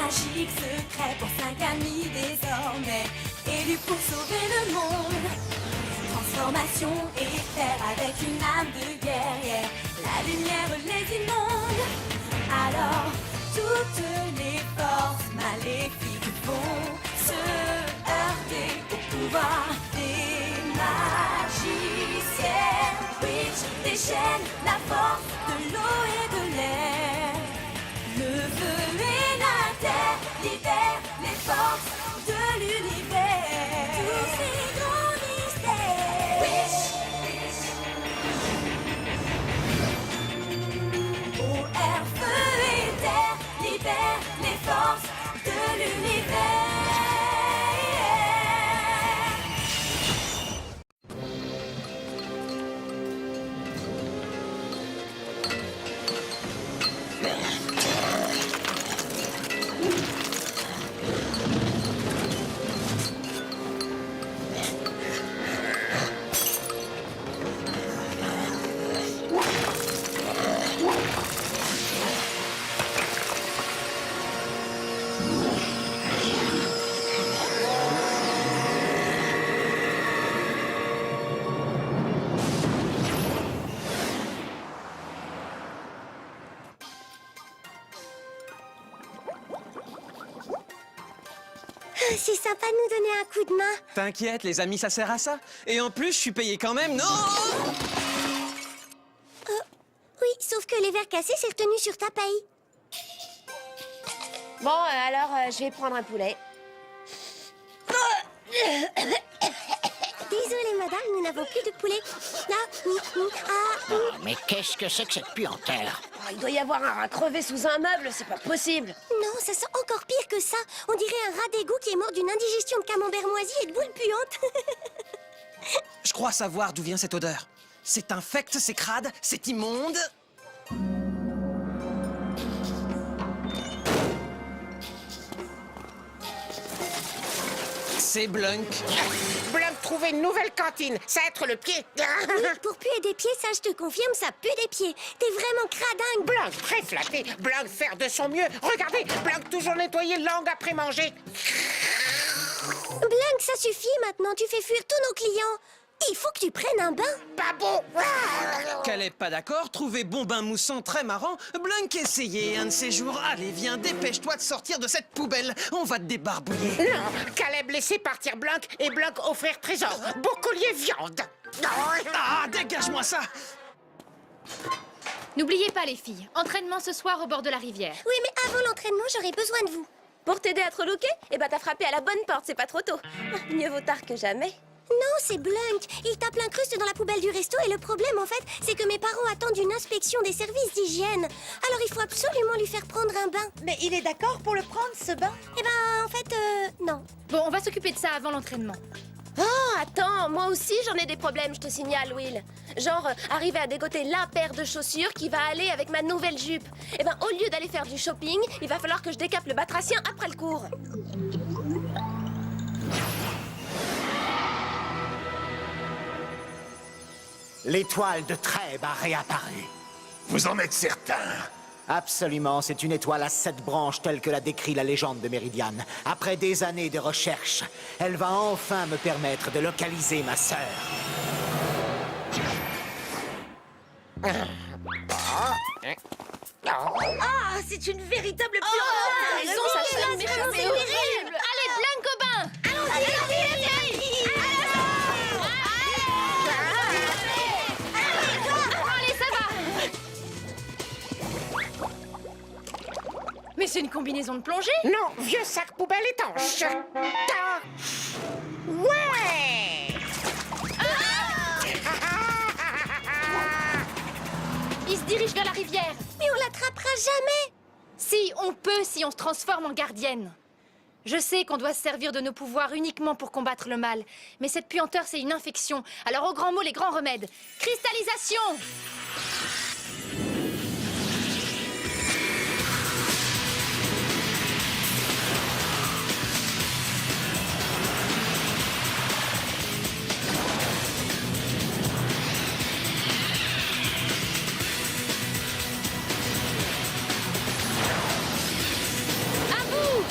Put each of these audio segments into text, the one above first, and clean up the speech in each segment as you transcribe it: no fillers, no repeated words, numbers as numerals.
magique secret pour 5 amis désormais, élus pour sauver le monde. Transformation éclair avec une âme de guerrière, la lumière les inonde. Alors toutes les forces maléfiques vont se heurter au pouvoir des magiciens. Witch déchaîne la force de l'eau et de l'air. Le feu et la terre libèrent les forces de l'univers. Tous ces grands mystères. Eau, air, feu et terre libèrent les forces de l'univers. C'est sympa de nous donner un coup de main. T'inquiète, les amis, ça sert à ça. Et en plus, je suis payé quand même, non? Oui, sauf que les verres cassés, c'est retenu sur ta paye. Bon, alors, je vais prendre un poulet. Désolée, madame, nous n'avons plus de poulet. Mais qu'est-ce que c'est que cette puanteur? Oh, il doit y avoir un rat crevé sous un meuble, c'est pas possible. Non, ça sent encore pire que ça. On dirait un rat d'égout qui est mort d'une indigestion de camembert moisi et de boules puantes. Je crois savoir d'où vient cette odeur. C'est infect, c'est crade, c'est immonde. C'est Blunk. Blunk trouver une nouvelle cantine, ça va être le pied. Pour puer des pieds, ça, je te confirme, ça pue des pieds. T'es vraiment cradingue. Blunk très flatté, Blunk faire de son mieux. Regardez, Blunk toujours nettoyer langue après manger. Blunk, ça suffit maintenant, tu fais fuir tous nos clients. Il faut que tu prennes un bain. Pas bon. Qu'elle est pas d'accord, trouver bon bain moussant très marrant. Blunk essayez un de ces jours. Allez, viens, dépêche-toi de sortir de cette poubelle. On va te débarbouiller. Non, Caleb laisser partir Blunk et Blunk offrir trésor. Beau collier viande. Ah, dégage-moi ça! N'oubliez pas les filles, entraînement ce soir au bord de la rivière. Oui, mais avant l'entraînement, j'aurais besoin de vous. Pour t'aider à te relooker, eh ben t'as frappé à la bonne porte, c'est pas trop tôt. Mieux vaut tard que jamais. Non, c'est Blunk. Il tape l'incruste dans la poubelle du resto et le problème, en fait, c'est que mes parents attendent une inspection des services d'hygiène. Alors il faut absolument lui faire prendre un bain. Mais il est d'accord pour le prendre, ce bain? Eh ben, en fait, non. Bon, on va s'occuper de ça avant l'entraînement. Oh, attends, moi aussi j'en ai des problèmes, je te signale, Will. Genre, arriver à dégoter la paire de chaussures qui va aller avec ma nouvelle jupe. Eh ben, au lieu d'aller faire du shopping, il va falloir que je décape le batracien après le cours. L'étoile de Trèbes a réapparu. Vous en êtes certain? Absolument, c'est une étoile à 7 branches telle que l'a décrit la légende de Méridiane. Après des années de recherche, elle va enfin me permettre de localiser ma sœur. Ah, c'est une véritable T'as raison, ça sonne méchant, c'est horrible. Allez, Blunk au bain. Allez, ça va. Mais c'est une combinaison de plongée. Non, vieux sac poubelle étanche. Ta- Ouais. Il se dirige vers la rivière. Mais on l'attrapera jamais. Si, on peut si on se transforme en gardienne. Je sais qu'on doit se servir de nos pouvoirs uniquement pour combattre le mal, mais cette puanteur, c'est une infection. Alors au grand mot, les grands remèdes. Cristallisation! À vous!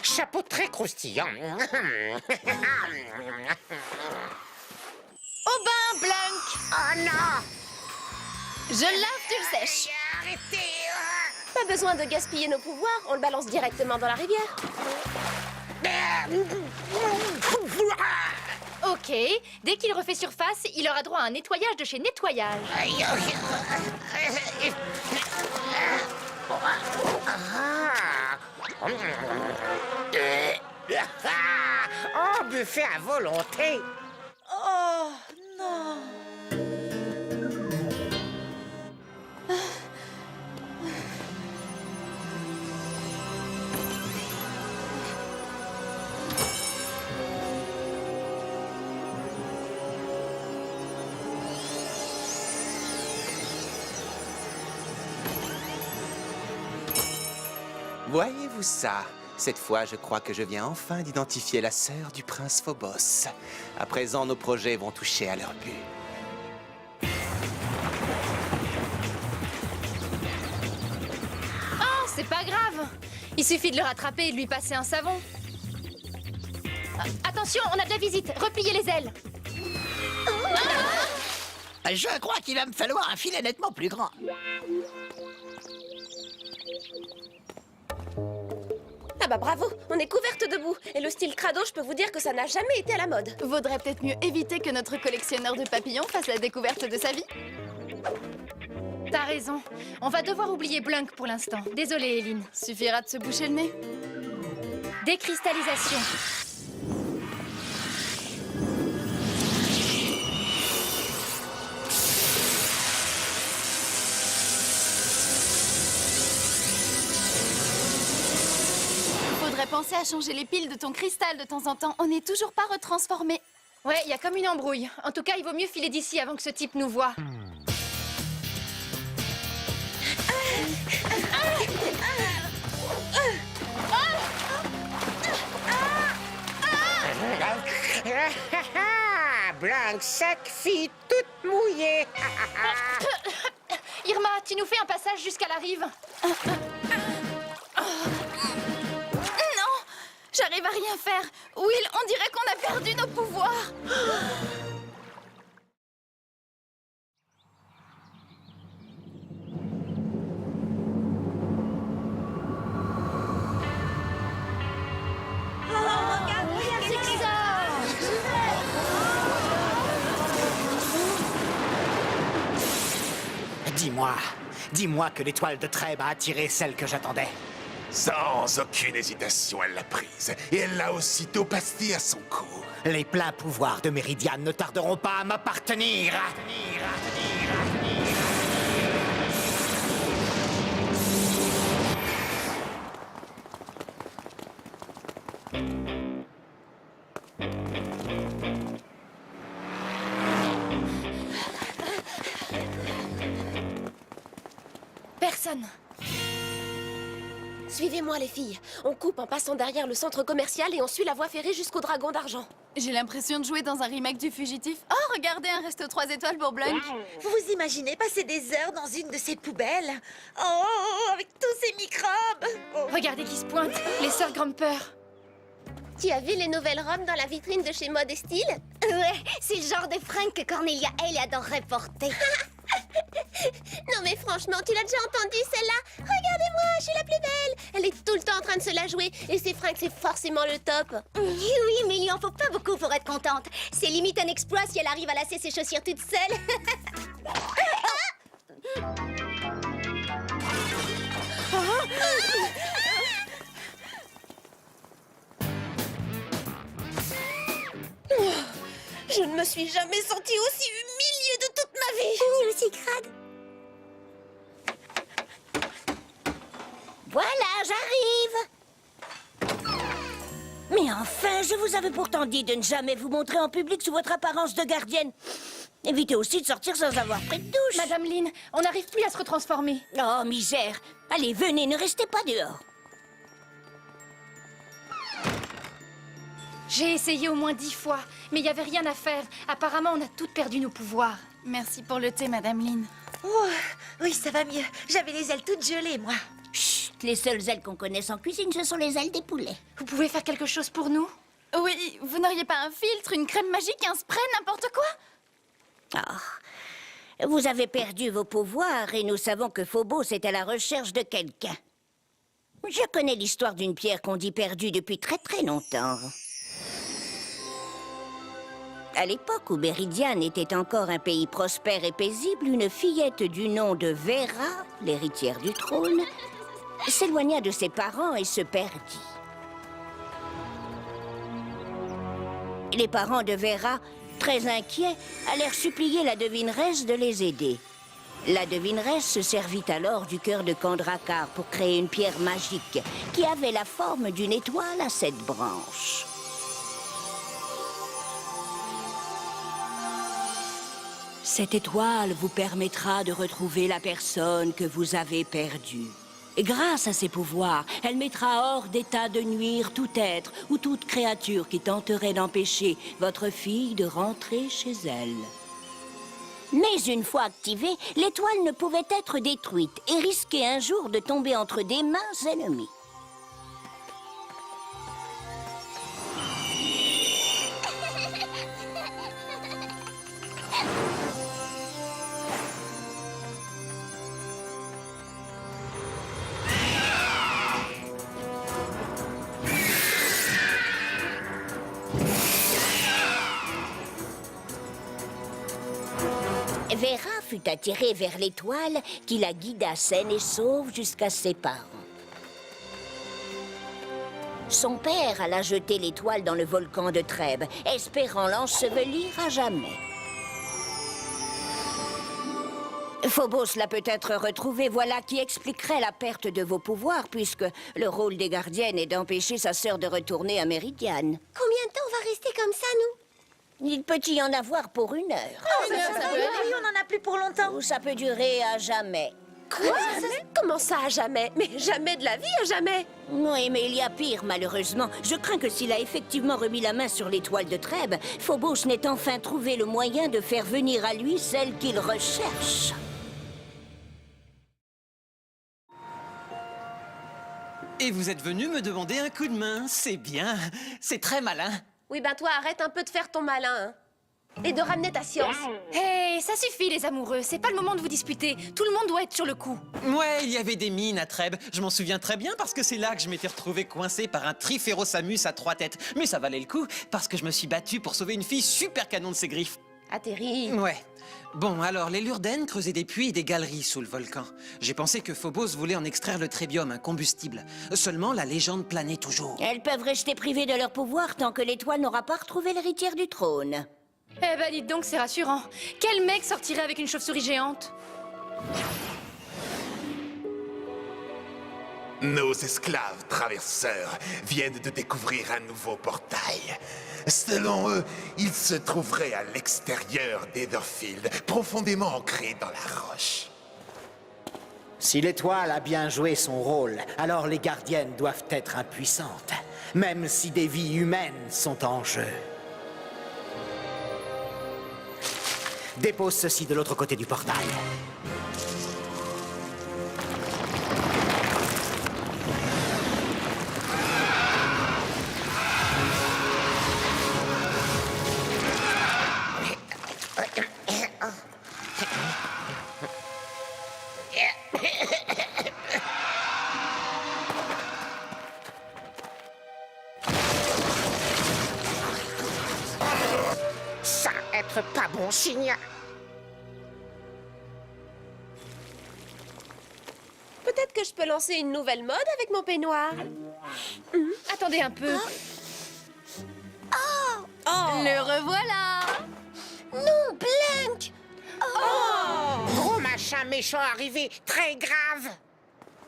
Chapeau très croustillant. Au bain, Blunk! Oh non! Je lave, tu le sèches. Arrêtez! Pas besoin de gaspiller nos pouvoirs, on le balance directement dans la rivière. Ok, dès qu'il refait surface, il aura droit à un nettoyage de chez Nettoyage. Oh, buffet à volonté! Oh non. Voyez-vous ça? Cette fois, je crois que je viens enfin d'identifier la sœur du prince Phobos. À présent, nos projets vont toucher à leur but. Oh, c'est pas grave! Il suffit de le rattraper et de lui passer un savon. Ah, attention, on a de la visite! Repliez les ailes! Je crois qu'il va me falloir un filet nettement plus grand. Ah bah bravo, on est couverte debout. Et le style crado, je peux vous dire que ça n'a jamais été à la mode. Vaudrait peut-être mieux éviter que notre collectionneur de papillons fasse la découverte de sa vie. T'as raison. On va devoir oublier Blunk pour l'instant. Désolée, Eileen. Suffira de se boucher le nez. Décristallisation. Faudrait penser à changer les piles de ton cristal de temps en temps. On n'est toujours pas retransformé. Ouais, il y a comme une embrouille. En tout cas, il vaut mieux filer d'ici avant que ce type nous voie. Blanc sec, fille toute mouillée. Irma, tu nous fais un passage jusqu'à la rive. Non, j'arrive à rien faire. Will, on dirait qu'on a perdu nos pouvoirs. Dis-moi que l'étoile de Trêve a attiré celle que j'attendais. Sans aucune hésitation, elle l'a prise. Et elle l'a aussitôt passée à son cou. Les pleins pouvoirs de Méridiane ne tarderont pas à m'appartenir. Personne. Suivez-moi les filles. On coupe en passant derrière le centre commercial et on suit la voie ferrée jusqu'au Dragon d'Argent. J'ai l'impression de jouer dans un remake du Fugitif. Oh, regardez, un resto 3 étoiles pour Blunk. Vous vous imaginez passer des heures dans une de ces poubelles? Oh, avec tous ces microbes! Oh. Regardez qui se pointe, les sœurs Grumper. Tu as vu les nouvelles robes dans la vitrine de chez Mode et Style? Ouais, c'est le genre de fringues que Cornelia elle adorerait porter. Non mais franchement, tu l'as déjà entendu celle-là? Regardez-moi, je suis la plus belle. Elle est tout le temps en train de se la jouer et ses fringues c'est forcément le top. Oui, mais il en faut pas beaucoup pour être contente. C'est limite un exploit si elle arrive à lasser ses chaussures toute seule. Je ne me suis jamais sentie aussi humiliée de toute ma vie. Ni aussi crade. Voilà, j'arrive. Mais enfin, je vous avais pourtant dit de ne jamais vous montrer en public sous votre apparence de gardienne. Évitez aussi de sortir sans avoir pris de douche. Madame Lynn, on n'arrive plus à se retransformer. Oh, misère. Allez, venez, ne restez pas dehors. J'ai essayé au moins 10 fois, mais il n'y avait rien à faire. Apparemment, on a toutes perdu nos pouvoirs. Merci pour le thé, Madame Lynn. Oh, oui, ça va mieux. J'avais les ailes toutes gelées, moi. Chut, Les seules ailes qu'on connaisse en cuisine, ce sont les ailes des poulets. Vous pouvez faire quelque chose pour nous? Oui, vous n'auriez pas un filtre, une crème magique, un spray, n'importe quoi? Ah. Vous avez perdu vos pouvoirs et nous savons que Phobos est à la recherche de quelqu'un. Je connais l'histoire d'une pierre qu'on dit perdue depuis très très longtemps. À l'époque où Meridian était encore un pays prospère et paisible, une fillette du nom de Vera, l'héritière du trône, s'éloigna de ses parents et se perdit. Les parents de Vera, très inquiets, allèrent supplier la devineresse de les aider. La devineresse se servit alors du cœur de Kandrakar pour créer une pierre magique qui avait la forme d'une étoile à 7 branches. Cette étoile vous permettra de retrouver la personne que vous avez perdue. Et grâce à ses pouvoirs, elle mettra hors d'état de nuire tout être ou toute créature qui tenterait d'empêcher votre fille de rentrer chez elle. Mais une fois activée, l'étoile ne pouvait être détruite et risquait un jour de tomber entre des mains ennemies. Vera fut attirée vers l'étoile qui la guida saine et sauve jusqu'à ses parents. Son père alla jeter l'étoile dans le volcan de Trèbes, espérant l'ensevelir à jamais. Phobos l'a peut-être retrouvée, voilà qui expliquerait la perte de vos pouvoirs, puisque le rôle des gardiennes est d'empêcher sa sœur de retourner à Meridian. Combien de temps on va rester comme ça, nous? Il peut y en avoir pour 1 heure. Oui, on n'en a plus pour longtemps. Ou ça peut durer à jamais. Quoi? Comment ça, à jamais? Mais jamais de la vie, à jamais! Oui, mais il y a pire, malheureusement. Je crains que s'il a effectivement remis la main sur l'étoile de Trèbes, Phobos n'ait enfin trouvé le moyen de faire venir à lui celle qu'il recherche. Et vous êtes venu me demander un coup de main. C'est bien. C'est très malin. Oui, ben toi, arrête un peu de faire ton malin, hein. Et de ramener ta science. Hé, ça suffit les amoureux, c'est pas le moment de vous disputer. Tout le monde doit être sur le coup. Ouais, il y avait des mines à Trèbes. Je m'en souviens très bien parce que c'est là que je m'étais retrouvé coincé par un Triphérosamus à 3 têtes. Mais ça valait le coup parce que je me suis battu pour sauver une fille super canon de ses griffes. Atterri. Ouais. Bon, alors, les Lurden creusaient des puits et des galeries sous le volcan. J'ai pensé que Phobos voulait en extraire le trébium, un combustible. Seulement, la légende planait toujours. Elles peuvent rester privées de leur pouvoir tant que l'étoile n'aura pas retrouvé l'héritière du trône. Eh ben dites donc, c'est rassurant. Quel mec sortirait avec une chauve-souris géante? Nos esclaves traverseurs viennent de découvrir un nouveau portail. Selon eux, il se trouverait à l'extérieur d'Etherfield, profondément ancré dans la roche. Si l'étoile a bien joué son rôle, alors les gardiennes doivent être impuissantes, même si des vies humaines sont en jeu. Dépose ceci de l'autre côté du portail. Ça être pas bon signe. Peut-être que je peux lancer une nouvelle mode avec mon peignoir. Attendez un peu. Le revoilà. Non, Blink! Gros machin méchant arrivé, très grave.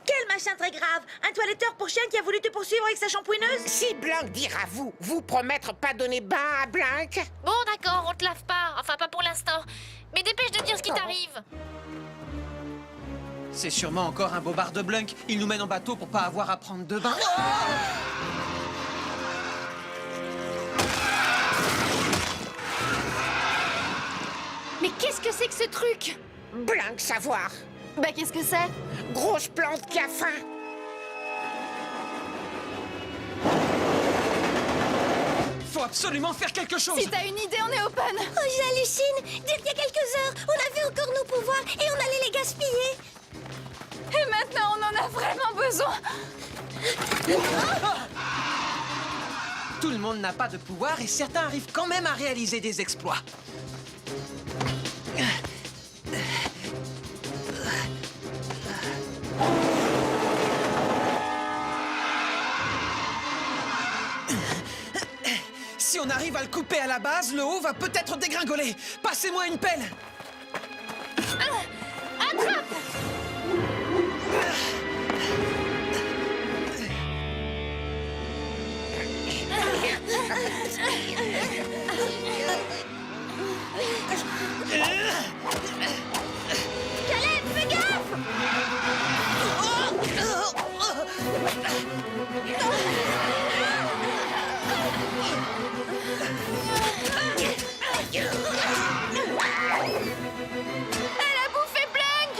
Quel machin très grave. Un toiletteur pour chien qui a voulu te poursuivre avec sa shampouineuse. Si Blanc dira vous promettre pas donner bain à Blanc. Bon, d'accord, on te lave pas. Enfin, pas pour l'instant. Mais dépêche de dire ce qui t'arrive. C'est sûrement encore un bobard de Blunk. Il nous mène en bateau pour pas avoir à prendre de bain. Mais qu'est-ce que c'est que ce truc? Blanc savoir. Bah, qu'est-ce que c'est? Grosse plante qui a faim. absolument faire quelque chose. Si t'as une idée, on est open. Oh, j'hallucine. D'il y a quelques heures, on avait encore nos pouvoirs et on allait les gaspiller. Et maintenant, on en a vraiment besoin. Tout le monde n'a pas de pouvoir et certains arrivent quand même à réaliser des exploits. Si on arrive à le couper à la base, le haut va peut-être dégringoler. Passez-moi une pelle. Attrape! Caleb, fais gaffe! Elle a bouffé Blank!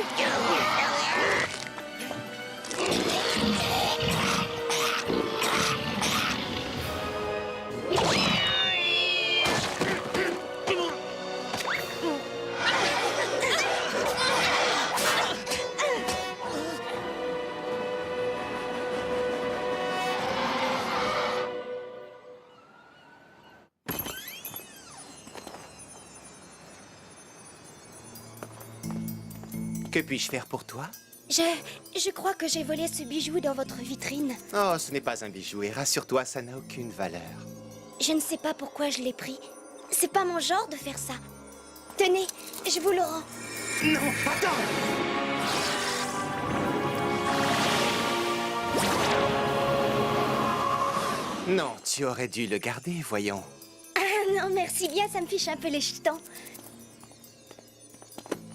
Que puis-je faire pour toi? Je crois que j'ai volé ce bijou dans votre vitrine. Oh, ce n'est pas un bijou, et rassure-toi, ça n'a aucune valeur. Je ne sais pas pourquoi je l'ai pris. C'est pas mon genre de faire ça. Tenez, je vous le rends. Non, attends! Non, tu aurais dû le garder, voyons. Ah non, merci bien, ça me fiche un peu les jetons.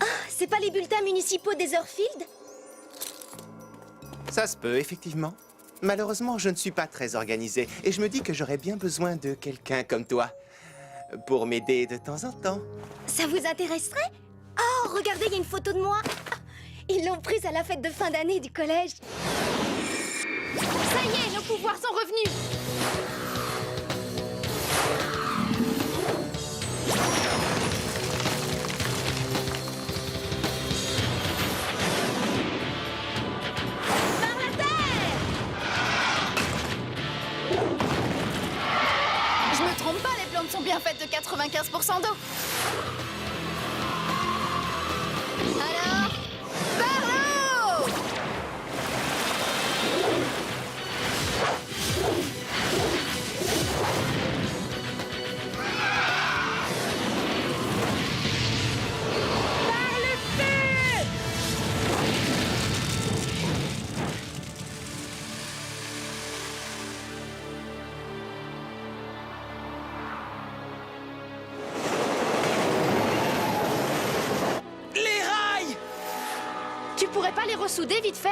Ah, c'est pas les bulletins municipaux des Orfield? Ça se peut, effectivement. Malheureusement, je ne suis pas très organisé, et je me dis que j'aurais bien besoin de quelqu'un comme toi pour m'aider de temps en temps. Ça vous intéresserait? Oh, regardez, il y a une photo de moi. Ah, ils l'ont prise à la fête de fin d'année du collège. Ça y est, nos pouvoirs sont revenus. Je me trompe pas, les plantes sont bien faites de 95% d'eau. Alors, par l'eau! Les rails! Tu pourrais pas les ressouder vite fait?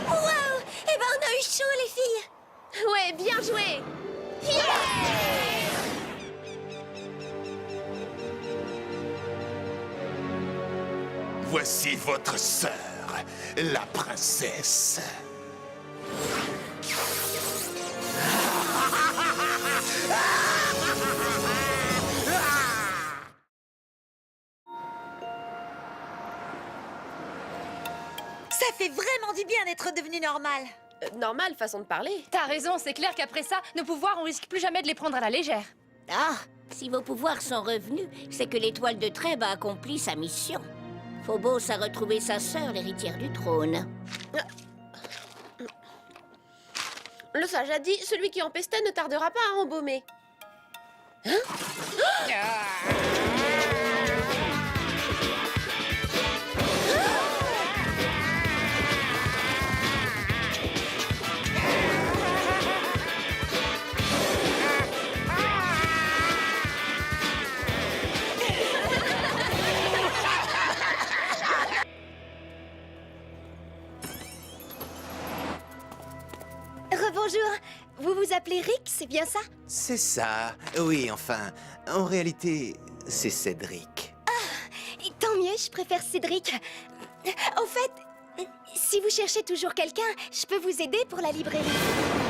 Waouh! Eh ben, on a eu chaud, les filles. Ouais, bien joué! Voici votre sœur, la princesse. Ça fait vraiment du bien d'être devenu normal. Normal, façon de parler. T'as raison, c'est clair qu'après ça, nos pouvoirs, on risque plus jamais de les prendre à la légère. Ah, si vos pouvoirs sont revenus, c'est que l'étoile de Trêve a accompli sa mission. Phobos a retrouvé sa sœur, l'héritière du trône. Le sage a dit, celui qui empestait ne tardera pas à embaumer. Hein? Rebonjour. Vous vous appelez Eric, c'est bien ça? C'est ça. Oui, enfin, en réalité, c'est Cédric. Et tant mieux, je préfère Cédric. Au fait, si vous cherchez toujours quelqu'un, je peux vous aider pour la librairie.